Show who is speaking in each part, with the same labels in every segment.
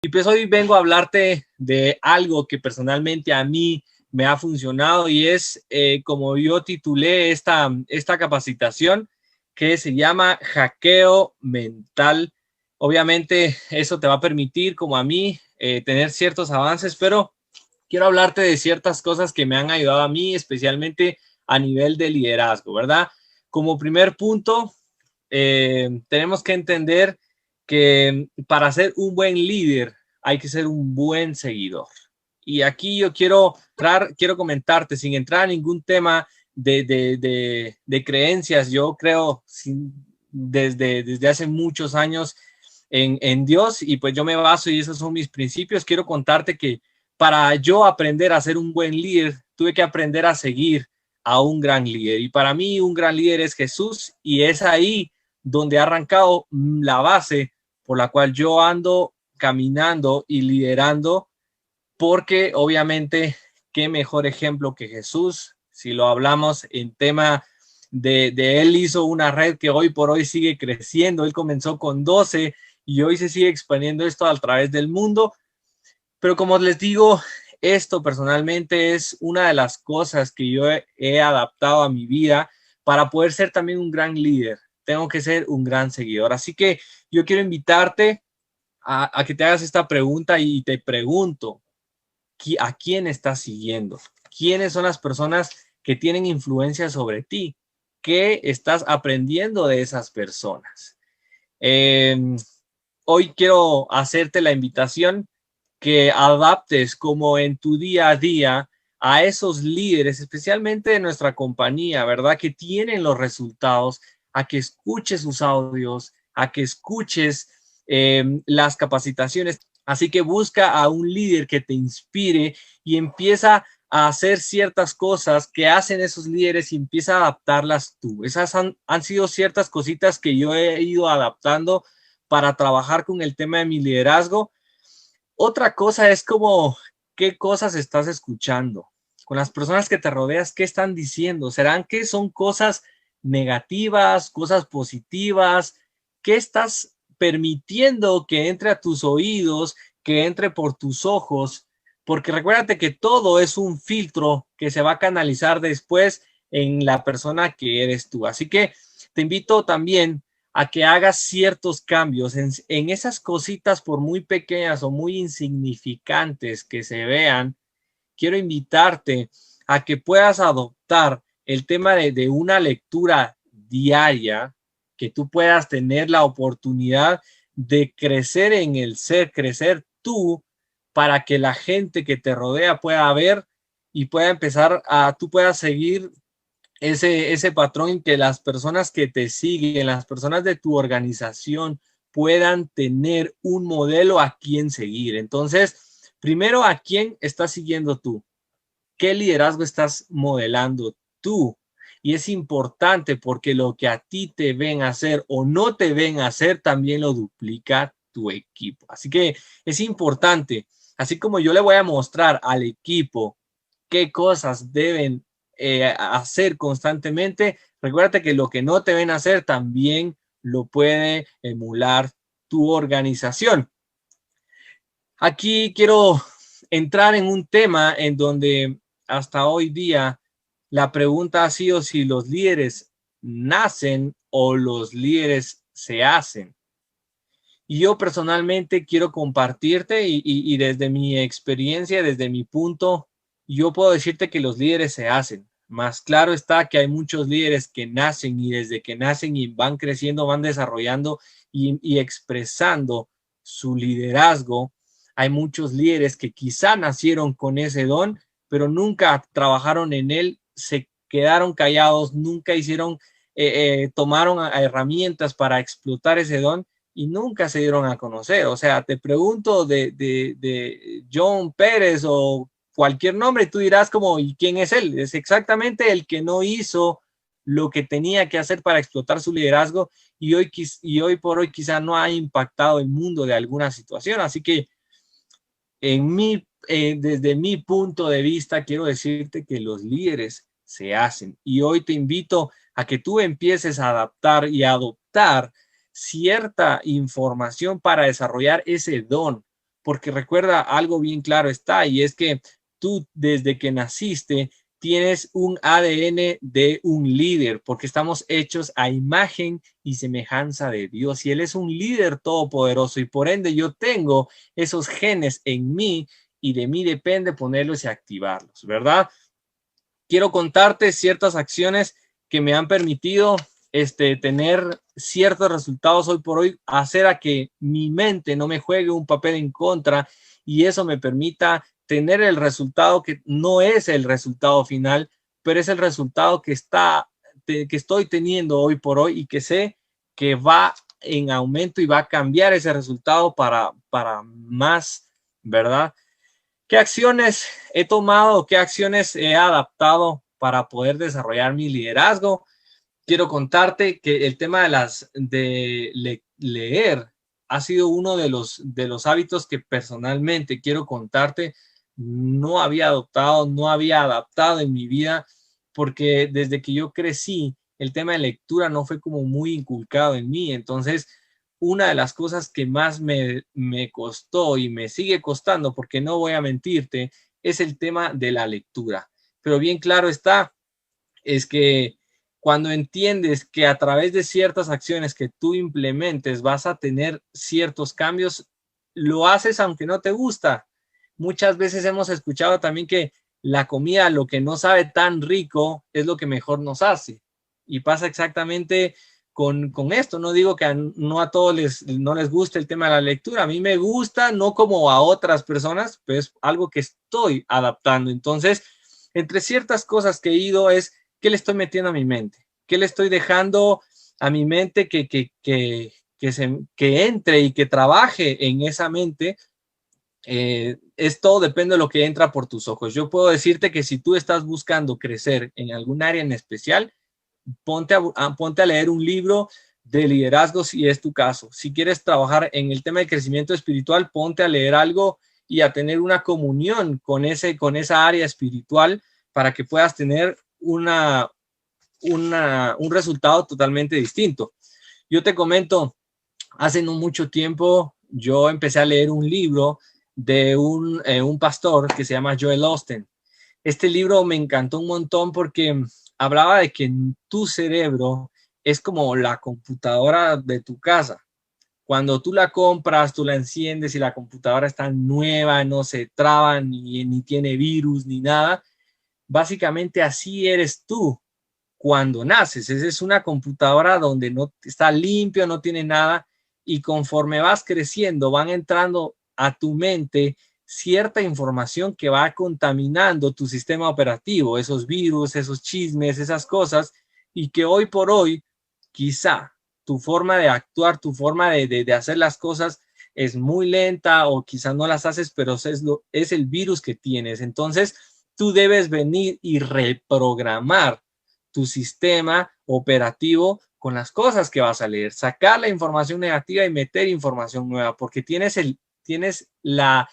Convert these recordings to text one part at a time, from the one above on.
Speaker 1: Y pues hoy vengo a hablarte de algo que personalmente a mí me ha funcionado y es como yo titulé esta capacitación que se llama hackeo mental. Obviamente eso te va a permitir como a mí tener ciertos avances, pero quiero hablarte de ciertas cosas que me han ayudado a mí, especialmente a nivel de liderazgo, ¿verdad? Como primer punto, tenemos que entender que para ser un buen líder hay que ser un buen seguidor. Y aquí yo quiero comentarte, sin entrar a ningún tema de creencias, yo creo desde hace muchos años en Dios y pues yo me baso y esos son mis principios. Quiero contarte que para yo aprender a ser un buen líder, tuve que aprender a seguir a un gran líder. Y para mí un gran líder es Jesús y es ahí donde ha arrancado la base por la cual yo ando caminando y liderando, porque obviamente qué mejor ejemplo que Jesús. Si lo hablamos en tema de él hizo una red que hoy por hoy sigue creciendo. Él comenzó con 12 y hoy se sigue expandiendo esto a través del mundo. Pero como les digo, esto personalmente es una de las cosas que yo he adaptado a mi vida para poder ser también un gran líder. Tengo que ser un gran seguidor. Así que yo quiero invitarte a que te hagas esta pregunta y te pregunto, ¿a quién estás siguiendo? ¿Quiénes son las personas que tienen influencia sobre ti? ¿Qué estás aprendiendo de esas personas? Eh, Hoy quiero hacerte la invitación que adaptes como en tu día a día a esos líderes, especialmente de nuestra compañía, ¿verdad? Que tienen los resultados, a que escuches sus audios, a que escuches las capacitaciones. Así que busca a un líder que te inspire y empieza a hacer ciertas cosas que hacen esos líderes y empieza a adaptarlas tú. Esas han sido ciertas cositas que yo he ido adaptando para trabajar con el tema de mi liderazgo. Otra cosa es como qué cosas estás escuchando con las personas que te rodeas, qué están diciendo. ¿Serán que son cosas negativas, cosas positivas? ¿Qué estás permitiendo que entre a tus oídos, que entre por tus ojos? Porque recuérdate que todo es un filtro que se va a canalizar después en la persona que eres tú. Así que te invito también a que hagas ciertos cambios en esas cositas, por muy pequeñas o muy insignificantes que se vean. Quiero invitarte a que puedas adoptar el tema de una lectura diaria, que tú puedas tener la oportunidad de crecer en el ser, crecer tú, para que la gente que te rodea pueda ver y pueda empezar tú puedas seguir ese patrón en que las personas que te siguen, las personas de tu organización puedan tener un modelo a quien seguir. Entonces, primero, ¿a quién estás siguiendo tú? ¿Qué liderazgo estás modelando tú? Y es importante porque lo que a ti te ven hacer o no te ven hacer también lo duplica tu equipo. Así que es importante, así como yo le voy a mostrar al equipo qué cosas deben hacer constantemente, recuerda que lo que no te ven hacer también lo puede emular tu organización. Aquí quiero entrar en un tema en donde hasta hoy día la pregunta ha sido si los líderes nacen o los líderes se hacen. Y yo personalmente quiero compartirte y desde mi experiencia, desde mi punto, yo puedo decirte que los líderes se hacen. Más claro está que hay muchos líderes que nacen y desde que nacen y van creciendo, van desarrollando y expresando su liderazgo. Hay muchos líderes que quizá nacieron con ese don, pero nunca trabajaron en él, se quedaron callados, nunca tomaron herramientas para explotar ese don y nunca se dieron a conocer. O sea, te pregunto de John Pérez o cualquier nombre, tú dirás como, ¿y quién es él? Es exactamente el que no hizo lo que tenía que hacer para explotar su liderazgo y hoy por hoy quizá no ha impactado el mundo de alguna situación. Así que desde mi punto de vista, quiero decirte que los líderes se hacen. Y hoy te invito a que tú empieces a adaptar y a adoptar cierta información para desarrollar ese don, porque recuerda algo bien claro está, y es que tú desde que naciste tienes un ADN de un líder, porque estamos hechos a imagen y semejanza de Dios, y Él es un líder todopoderoso, y por ende yo tengo esos genes en mí, y de mí depende ponerlos y activarlos, ¿verdad? Quiero contarte ciertas acciones que me han permitido tener ciertos resultados hoy por hoy, hacer a que mi mente no me juegue un papel en contra y eso me permita tener el resultado que no es el resultado final, pero es el resultado que estoy teniendo hoy por hoy y que sé que va en aumento y va a cambiar ese resultado para más, ¿verdad? ¿Qué acciones he tomado? ¿Qué acciones he adaptado para poder desarrollar mi liderazgo? Quiero contarte que el tema de leer ha sido uno de los hábitos que personalmente quiero contarte no había adoptado, no había adaptado en mi vida, porque desde que yo crecí, el tema de lectura no fue como muy inculcado en mí. Entonces, una de las cosas que más me costó y me sigue costando, porque no voy a mentirte, es el tema de la lectura. Pero bien claro está, es que cuando entiendes que a través de ciertas acciones que tú implementes vas a tener ciertos cambios, lo haces aunque no te gusta. Muchas veces hemos escuchado también que la comida, lo que no sabe tan rico, es lo que mejor nos hace. Y pasa exactamente con esto. No digo que no a todos no les guste el tema de la lectura. A mí me gusta, no como a otras personas, pero es algo que estoy adaptando. Entonces, entre ciertas cosas que he ido es, ¿qué le estoy metiendo a mi mente? ¿Qué le estoy dejando a mi mente que entre y que trabaje en esa mente? Esto depende de lo que entra por tus ojos. Yo puedo decirte que si tú estás buscando crecer en algún área en especial, ponte a leer un libro de liderazgo si es tu caso. Si quieres trabajar en el tema de crecimiento espiritual, ponte a leer algo y a tener una comunión con esa área espiritual para que puedas tener un resultado totalmente distinto. Yo te comento, hace no mucho tiempo yo empecé a leer un libro de un pastor que se llama Joel Osteen. Este libro me encantó un montón porque hablaba de que tu cerebro es como la computadora de tu casa. Cuando tú la compras, tú la enciendes y la computadora está nueva, no se traba ni tiene virus ni nada. Básicamente así eres tú cuando naces. Esa es una computadora donde no está limpio, no tiene nada, y conforme vas creciendo van entrando a tu mente cierta información que va contaminando tu sistema operativo, esos virus, esos chismes, esas cosas, y que hoy por hoy quizá tu forma de actuar, tu forma de hacer las cosas es muy lenta o quizás no las haces, pero es el virus que tienes. Entonces, tú debes venir y reprogramar tu sistema operativo con las cosas que vas a leer, sacar la información negativa y meter información nueva, porque tienes la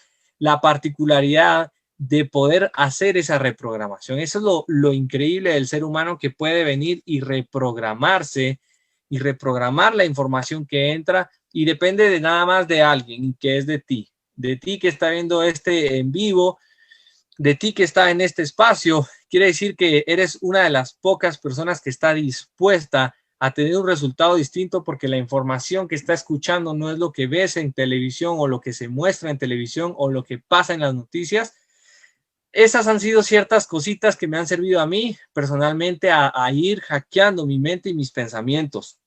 Speaker 1: particularidad de poder hacer esa reprogramación. Eso es lo increíble del ser humano, que puede venir y reprogramarse y reprogramar la información que entra, y depende de nada más de alguien, que es de ti que está viendo este en vivo, de ti que está en este espacio. Quiere decir que eres una de las pocas personas que está dispuesta a tener un resultado distinto, porque la información que está escuchando no es lo que ves en televisión o lo que se muestra en televisión o lo que pasa en las noticias. Esas han sido ciertas cositas que me han servido a mí personalmente a ir hackeando mi mente y mis pensamientos.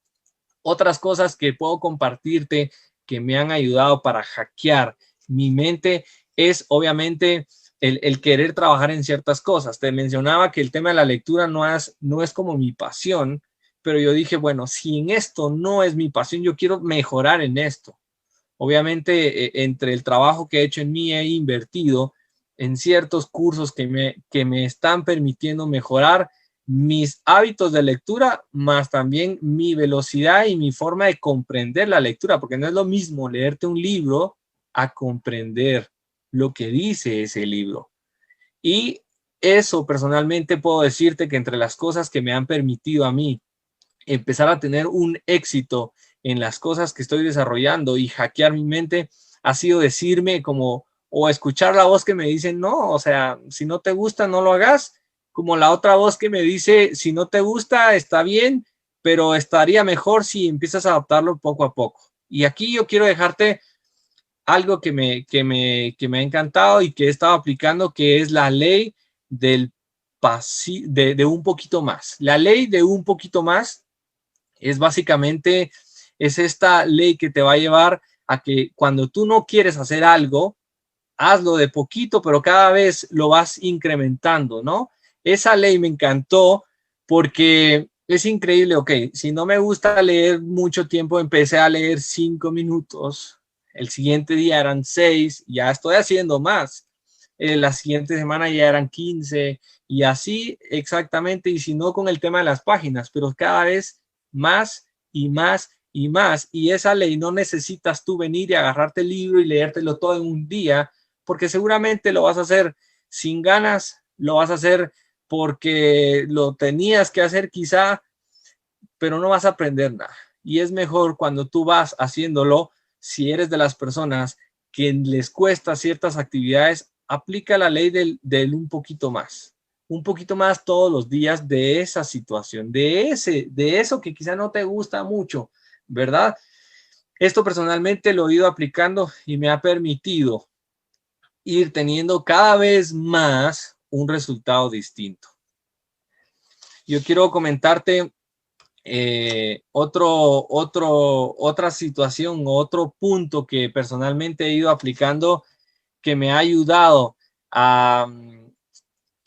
Speaker 1: Otras cosas que puedo compartirte que me han ayudado para hackear mi mente es obviamente el querer trabajar en ciertas cosas. Te mencionaba que el tema de la lectura no es como mi pasión, pero yo dije, bueno, si en esto no es mi pasión, yo quiero mejorar en esto. Obviamente, entre el trabajo que he hecho en mí, he invertido en ciertos cursos que me están permitiendo mejorar mis hábitos de lectura, más también mi velocidad y mi forma de comprender la lectura, porque no es lo mismo leerte un libro a comprender lo que dice ese libro. Y eso personalmente puedo decirte que entre las cosas que me han permitido a mí empezar a tener un éxito en las cosas que estoy desarrollando y hackear mi mente, ha sido decirme como, o escuchar la voz que me dice, no, o sea, si no te gusta, no lo hagas, como la otra voz que me dice, si no te gusta, está bien, pero estaría mejor si empiezas a adaptarlo poco a poco. Y aquí yo quiero dejarte algo que me ha encantado y que he estado aplicando, que es la ley de un poquito más. La ley de un poquito más es básicamente, es esta ley que te va a llevar a que cuando tú no quieres hacer algo, hazlo de poquito, pero cada vez lo vas incrementando, ¿no? Esa ley me encantó porque es increíble, ok, si no me gusta leer mucho tiempo, empecé a leer 5 minutos, el siguiente día eran 6, ya estoy haciendo más, la siguiente semana ya eran 15 y así exactamente, y si no con el tema de las páginas, pero cada vez más y más y más, y esa ley no necesitas tú venir y agarrarte el libro y leértelo todo en un día, porque seguramente lo vas a hacer sin ganas, lo vas a hacer porque lo tenías que hacer quizá, pero no vas a aprender nada. Y es mejor cuando tú vas haciéndolo, si eres de las personas que les cuesta ciertas actividades, aplica la ley del un poquito más todos los días de esa situación, de eso que quizá no te gusta mucho, ¿verdad? Esto personalmente lo he ido aplicando y me ha permitido ir teniendo cada vez más un resultado distinto. Yo quiero comentarte otra situación, otro punto que personalmente he ido aplicando que me ha ayudado a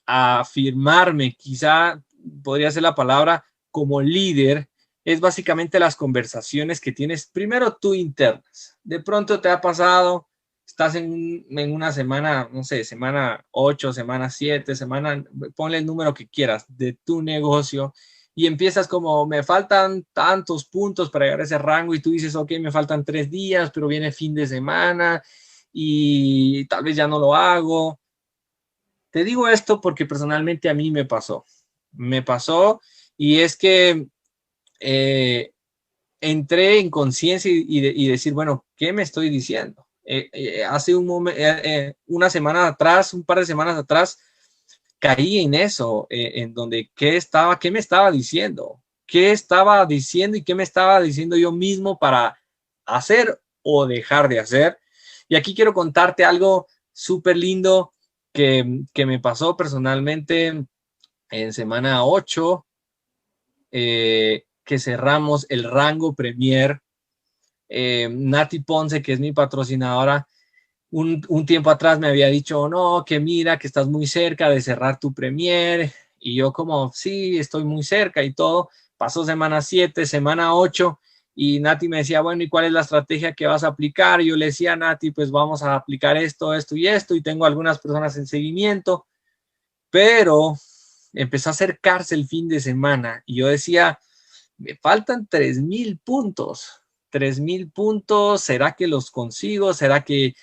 Speaker 1: afirmarme, quizá podría ser la palabra, como líder, es básicamente las conversaciones que tienes primero tú internas. De pronto te ha pasado, estás en una semana, no sé, semana 8, semana 7, ponle el número que quieras de tu negocio y empiezas como, me faltan tantos puntos para llegar a ese rango y tú dices, ok, me faltan 3 días, pero viene fin de semana y tal vez ya no lo hago. Te digo esto porque personalmente a mí me pasó. Me pasó y es que eh, entré en conciencia y decir, bueno, ¿qué me estoy diciendo? Hace una semana atrás, un par de semanas atrás, caí en eso, en donde qué me estaba diciendo, qué estaba diciendo y qué me estaba diciendo yo mismo para hacer o dejar de hacer. Y aquí quiero contarte algo súper lindo que me pasó personalmente en semana 8, que cerramos el rango Premier. Nati Ponce, que es mi patrocinadora, un tiempo atrás me había dicho, no, que mira, que estás muy cerca de cerrar tu Premier. Y yo como, sí, estoy muy cerca y todo. Pasó semana 7, semana 8 y Nati me decía, bueno, ¿y cuál es la estrategia que vas a aplicar? Y yo le decía a Nati, pues vamos a aplicar esto, esto y esto, y tengo algunas personas en seguimiento, pero empezó a acercarse el fin de semana y yo decía, me faltan 3,000 puntos. 3,000 puntos, ¿será que los consigo? ¿Será que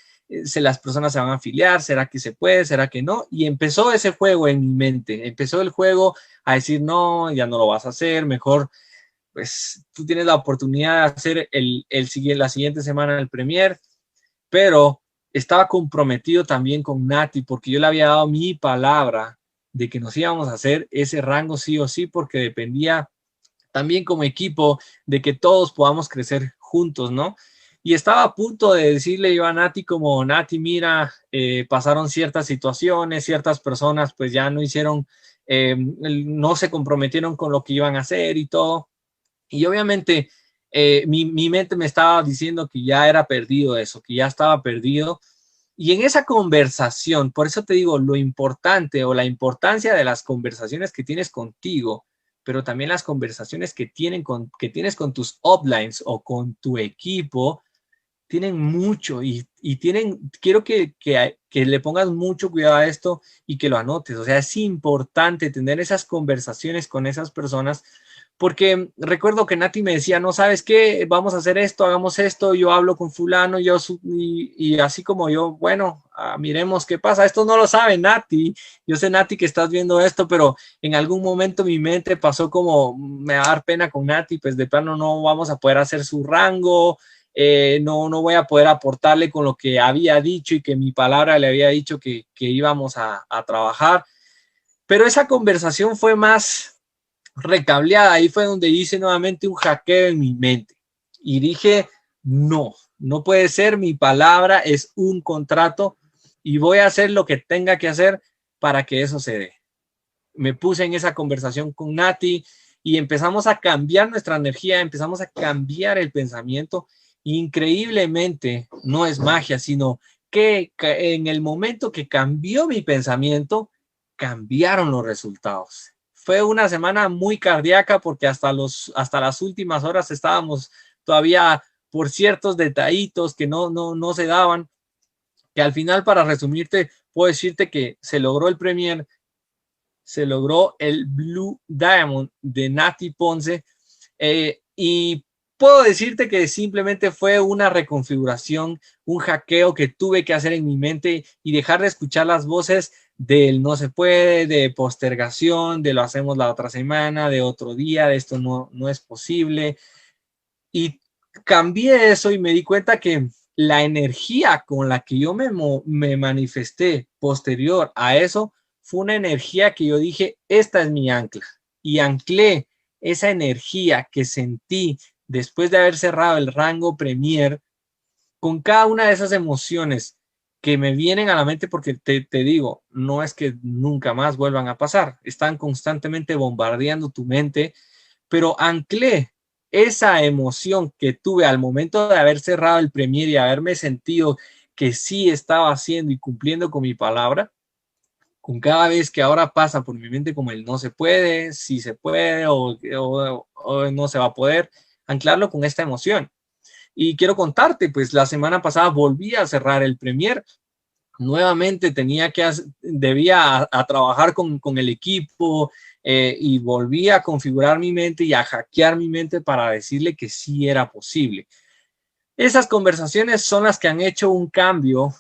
Speaker 1: las personas se van a afiliar? ¿Será que se puede? ¿Será que no? Y empezó ese juego en mi mente. Empezó el juego a decir, no, ya no lo vas a hacer. Mejor, pues tú tienes la oportunidad de hacer la siguiente semana el Premier. Pero estaba comprometido también con Nati porque yo le había dado mi palabra de que nos íbamos a hacer ese rango sí o sí, porque dependía también como equipo de que todos podamos crecer juntos, ¿no? Y estaba a punto de decirle yo a Nati como, Nati, mira, pasaron ciertas situaciones, ciertas personas pues ya no hicieron, no se comprometieron con lo que iban a hacer y todo. Y obviamente mi mente me estaba diciendo que ya era perdido eso, que ya estaba perdido. Y en esa conversación, por eso te digo, lo importante o la importancia de las conversaciones que tienes contigo, pero también las conversaciones que tienes con tus uplines o con tu equipo, tienen mucho y quiero que le pongas mucho cuidado a esto y que lo anotes. O sea, es importante tener esas conversaciones con esas personas porque recuerdo que Nati me decía, no sabes qué, vamos a hacer esto, hagamos esto, yo hablo con fulano, y así como yo, bueno, miremos qué pasa. Esto no lo sabe Nati, yo sé Nati que estás viendo esto, pero en algún momento mi mente pasó como, me va a dar pena con Nati, pues de plano no vamos a poder hacer su rango, no voy a poder aportarle con lo que había dicho y que mi palabra le había dicho que íbamos a trabajar. Pero esa conversación fue más recableada. Ahí fue donde hice nuevamente un hackeo en mi mente y dije, no puede ser, mi palabra es un contrato y voy a hacer lo que tenga que hacer para que eso se dé. Me puse en esa conversación con Nati y empezamos a cambiar nuestra energía, empezamos a cambiar el pensamiento. Increíblemente, no es magia, sino que en el momento que cambió mi pensamiento, cambiaron los resultados. Fue una semana muy cardíaca porque hasta las últimas horas estábamos todavía por ciertos detallitos que no se daban, que al final, para resumirte, puedo decirte que se logró el Premier, se logró el Blue Diamond de Nati Ponce, y puedo decirte que simplemente fue una reconfiguración, un hackeo que tuve que hacer en mi mente y dejar de escuchar las voces del no se puede, de postergación, de lo hacemos la otra semana, de otro día, de esto no es posible. Y cambié eso y me di cuenta que la energía con la que yo me manifesté posterior a eso fue una energía que yo dije, esta es mi ancla. Y anclé esa energía que sentí después de haber cerrado el rango Premier con cada una de esas emociones que me vienen a la mente, porque te digo, no es que nunca más vuelvan a pasar, están constantemente bombardeando tu mente, pero anclé esa emoción que tuve al momento de haber cerrado el Premier y haberme sentido que sí estaba haciendo y cumpliendo con mi palabra, con cada vez que ahora pasa por mi mente como el no se puede, si se puede o no se va a poder, anclarlo con esta emoción. Y quiero contarte, pues la semana pasada volví a cerrar el Premier. Nuevamente debía a trabajar con el equipo, y volví a configurar mi mente y a hackear mi mente para decirle que sí era posible. Esas conversaciones son las que han hecho un cambio,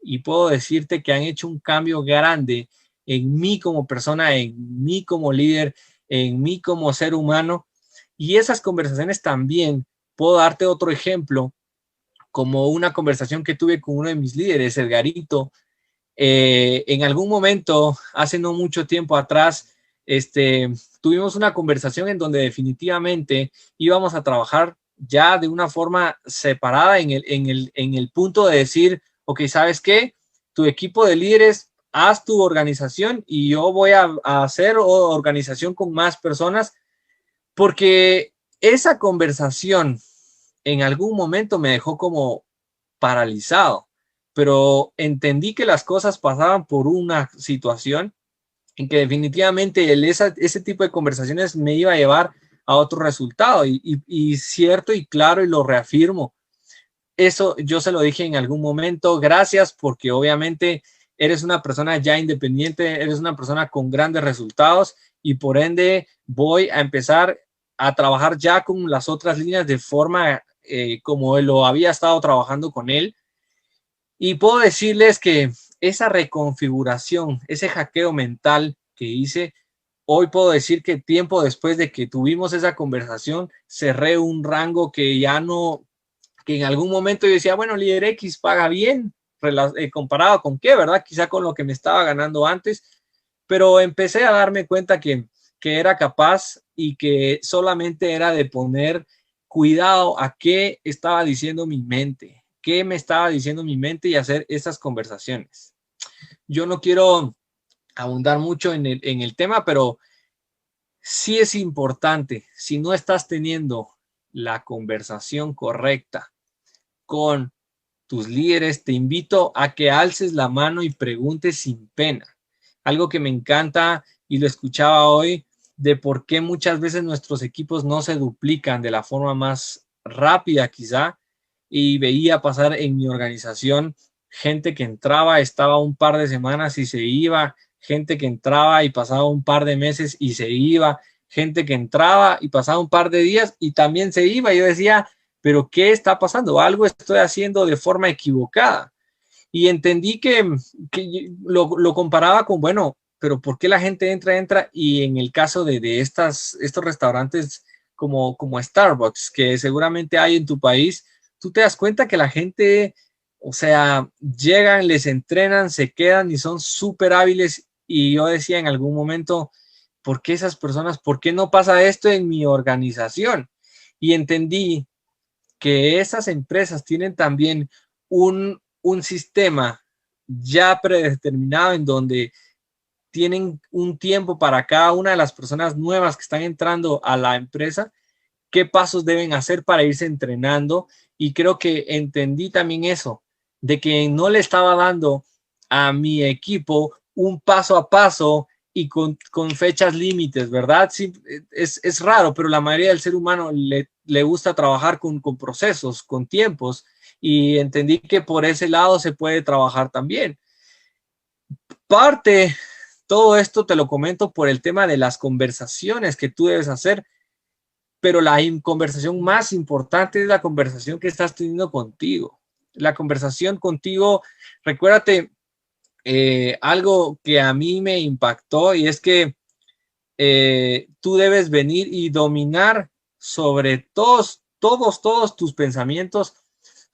Speaker 1: y puedo decirte que han hecho un cambio grande en mí como persona, en mí como líder, en mí como ser humano. Y esas conversaciones también puedo darte otro ejemplo, como una conversación que tuve con uno de mis líderes, Edgarito. En algún momento, hace no mucho tiempo atrás, tuvimos una conversación en donde definitivamente íbamos a trabajar ya de una forma separada en el punto de decir, ok, ¿sabes qué? Tu equipo de líderes, haz tu organización y yo voy a hacer organización con más personas, porque esa conversación en algún momento me dejó como paralizado, pero entendí que las cosas pasaban por una situación en que definitivamente ese tipo de conversaciones me iba a llevar a otro resultado, y cierto y claro, y lo reafirmo, eso yo se lo dije en algún momento, gracias, porque obviamente eres una persona ya independiente, eres una persona con grandes resultados y por ende voy a empezar a trabajar ya con las otras líneas de forma como lo había estado trabajando con él. Y puedo decirles que esa reconfiguración, ese hackeo mental que hice, hoy puedo decir que tiempo después de que tuvimos esa conversación, cerré un rango que ya no, que en algún momento yo decía, bueno, líder X paga bien, comparado con qué, ¿verdad? Quizá con lo que me estaba ganando antes, pero empecé a darme cuenta que era capaz y que solamente era de poner cuidado a qué estaba diciendo mi mente, qué me estaba diciendo mi mente y hacer esas conversaciones. Yo no quiero abundar mucho en el tema, pero sí es importante, si no estás teniendo la conversación correcta con tus líderes, te invito a que alces la mano y preguntes sin pena. Algo que me encanta y lo escuchaba hoy, de por qué muchas veces nuestros equipos no se duplican de la forma más rápida quizá, y veía pasar en mi organización gente que entraba, estaba un par de semanas y se iba, gente que entraba y pasaba un par de meses y se iba, gente que entraba y pasaba un par de días y también se iba. Yo decía, pero ¿qué está pasando? Algo estoy haciendo de forma equivocada. Y entendí que lo comparaba con, bueno, pero ¿por qué la gente entra? Y en el caso de estos restaurantes como Starbucks, que seguramente hay en tu país, tú te das cuenta que la gente, o sea, llegan, les entrenan, se quedan y son súper hábiles. Y yo decía en algún momento, ¿por qué esas personas, por qué no pasa esto en mi organización? Y entendí que esas empresas tienen también un sistema ya predeterminado en donde tienen un tiempo para cada una de las personas nuevas que están entrando a la empresa, qué pasos deben hacer para irse entrenando. Y creo que entendí también eso, de que no le estaba dando a mi equipo un paso a paso y con fechas límites, ¿verdad? Sí, es raro, pero la mayoría del ser humano le gusta trabajar con procesos, con tiempos, y entendí que por ese lado se puede trabajar también. Parte, todo esto te lo comento por el tema de las conversaciones que tú debes hacer, pero la conversación más importante es la conversación que estás teniendo contigo. La conversación contigo, recuérdate algo que a mí me impactó, y es que tú debes venir y dominar sobre todos tus pensamientos.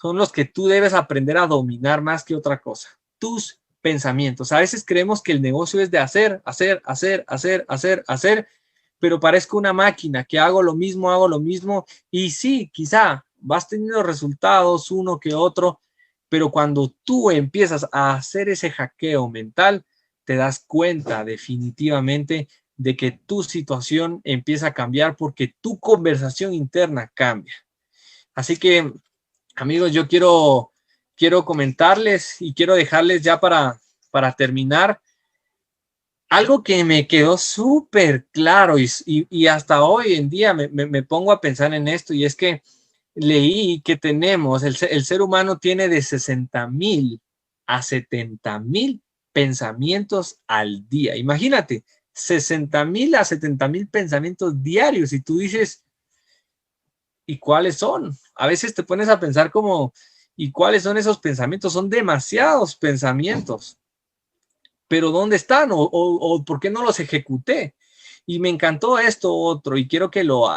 Speaker 1: Son los que tú debes aprender a dominar más que otra cosa. Tus pensamientos. A veces creemos que el negocio es de hacer, pero parezco una máquina que hago lo mismo. Y sí, quizá vas teniendo resultados uno que otro, pero cuando tú empiezas a hacer ese hackeo mental, te das cuenta definitivamente de que tu situación empieza a cambiar porque tu conversación interna cambia. Así que, amigos, yo quiero comentarles y quiero dejarles ya para terminar algo que me quedó súper claro y hasta hoy en día me pongo a pensar en esto, y es que leí que tenemos, el ser humano tiene de 60,000 a 70,000 pensamientos al día. Imagínate, 60,000 a 70,000 pensamientos diarios, y tú dices, ¿y cuáles son? A veces te pones a pensar como, ¿y cuáles son esos pensamientos? Son demasiados pensamientos, pero ¿dónde están? O ¿por qué no los ejecuté? Y me encantó esto otro, y quiero que lo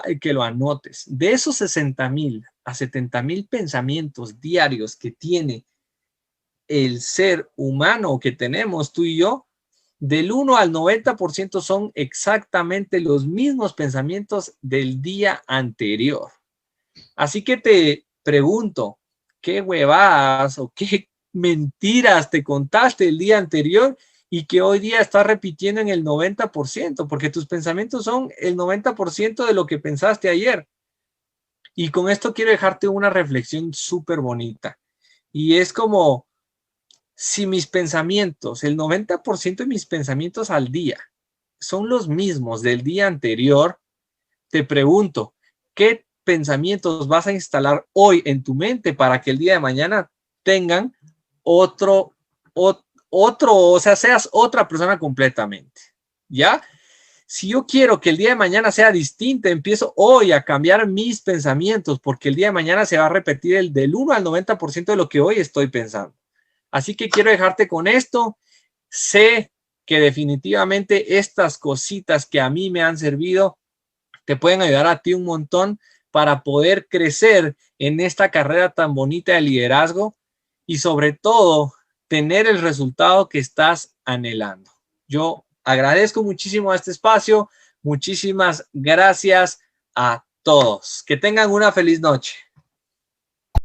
Speaker 1: anotes. De esos 60,000 a 70,000 pensamientos diarios que tiene el ser humano que tenemos tú y yo, del 1 al 90% son exactamente los mismos pensamientos del día anterior. Así que te pregunto, ¿qué huevadas o qué mentiras te contaste el día anterior y que hoy día estás repitiendo en el 90%? Porque tus pensamientos son el 90% de lo que pensaste ayer. Y con esto quiero dejarte una reflexión súper bonita. Y es como, si mis pensamientos, el 90% de mis pensamientos al día son los mismos del día anterior, te pregunto, ¿qué pensamientos vas a instalar hoy en tu mente para que el día de mañana tengan otro, o sea, seas otra persona completamente? ¿Ya? Si yo quiero que el día de mañana sea distinto, empiezo hoy a cambiar mis pensamientos, porque el día de mañana se va a repetir el del 1 al 90% de lo que hoy estoy pensando. Así que quiero dejarte con esto. Sé que definitivamente estas cositas que a mí me han servido te pueden ayudar a ti un montón para poder crecer en esta carrera tan bonita de liderazgo, y sobre todo tener el resultado que estás anhelando. Yo agradezco muchísimo a este espacio. Muchísimas gracias a todos. Que tengan una feliz noche.